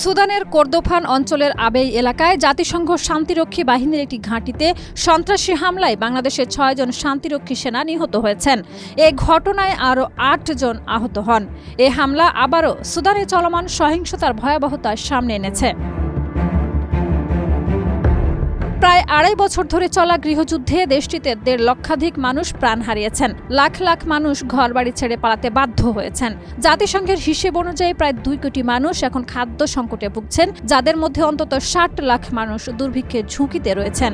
সুদানের কর্দোফান অঞ্চলের আবেই এলাকায় জাতিসংঘ শান্তিরক্ষী বাহিনীর একটি ঘাঁটিতে সন্ত্রাসী হামলায় বাংলাদেশের ৬ জন শান্তিরক্ষী সেনা নিহত হয়েছেন। এ ঘটনায় আরও ৮ জন আহত হন। এ হামলা আবারও সুদানে চলমান সহিংসতার ভয়াবহতা সামনে এনেছে। প্রায় ২.৫ বছর ধরে চলা গৃহযুদ্ধে দেশটিতে ১.৫ লক্ষাধিক মানুষ প্রাণ হারিয়েছেন। লাখ লাখ মানুষ ঘরবাড়ি ছেড়ে পালাতে বাধ্য হয়েছেন। জাতিসংঘের হিসেব অনুযায়ী প্রায় ২ কোটি মানুষ এখন খাদ্য সংকটে ভুগছেন, যাদের মধ্যে অন্তত ৬০ লাখ মানুষ দুর্ভিক্ষের ঝুঁকিতে রয়েছেন।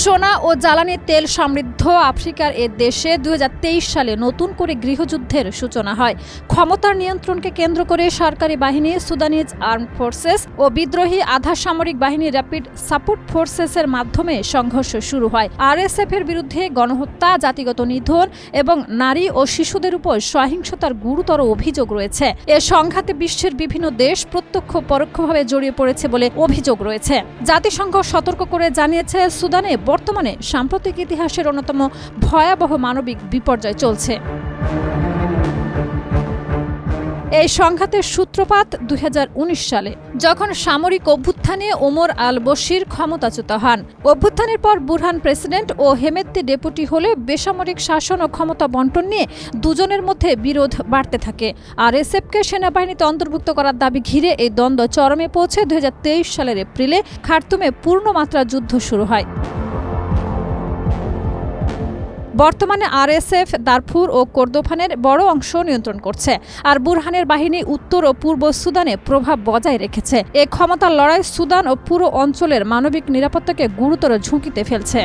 সোনা ও জ্বালানি তেল সমৃদ্ধ আফ্রিকার এ দেশে ২০২৩ সালে নতুন করে গৃহযুদ্ধের সূচনা হয়। ক্ষমতার নিয়ন্ত্রণকে কেন্দ্র করে সরকারি বাহিনী, সুদানিজ আর্মড ফোর্সেস ও বিদ্রোহী আধা সামরিক বাহিনী র্যাপিড সাপোর্ট ফোর্সেসের মাধ্যমে সংঘর্ষ শুরু হয়। আরএসএফ এর বিরুদ্ধে গণহত্যা, জাতিগত নিধন এবং নারী ও শিশুদের উপর সহিংসতার গুরুতর অভিযোগ রয়েছে। এ সংঘাতে বিশ্বের বিভিন্ন দেশ প্রত্যক্ষ পরোক্ষভাবে জড়িয়ে পড়েছে বলে অভিযোগ রয়েছে। জাতিসংঘ সতর্ক করে জানিয়েছে, সুদানে বর্তমানে সাম্প্রতিক ইতিহাসের অন্যতম ভয়াবহ মানবিক বিপর্যয় চলছে। এই সংঘাতের সূত্রপাত ২০১৯ সালে, যখন সামরিক অভ্যুত্থানে ওমর আল বশির ক্ষমতাচ্যুত হন। অভ্যুত্থানের পর বুরহান প্রেসিডেন্ট ও হেমেত্তি ডেপুটি হলে বেসামরিক শাসন ও ক্ষমতা বন্টন নিয়ে দুজনের মধ্যে বিরোধ বাড়তে থাকে। আরএসএফকে সেনাবাহিনীতে অন্তর্ভুক্ত করার দাবি ঘিরে এই দ্বন্দ্ব চরমে পৌঁছে ২০২৩ সালের এপ্রিলে খার্তুমে পূর্ণমাত্রা যুদ্ধ শুরু হয়। বর্তমানে আরএসএফ দারফুর ও কর্দোফানের বড় অংশ নিয়ন্ত্রণ করছে, আর বুরহানের বাহিনী উত্তর ও পূর্ব সুদানে প্রভাব বজায় রেখেছে। এ ক্ষমতার লড়াই সুদান ও পুরো অঞ্চলের মানবিক নিরাপত্তাকে গুরুতর ঝুঁকিতে ফেলছে।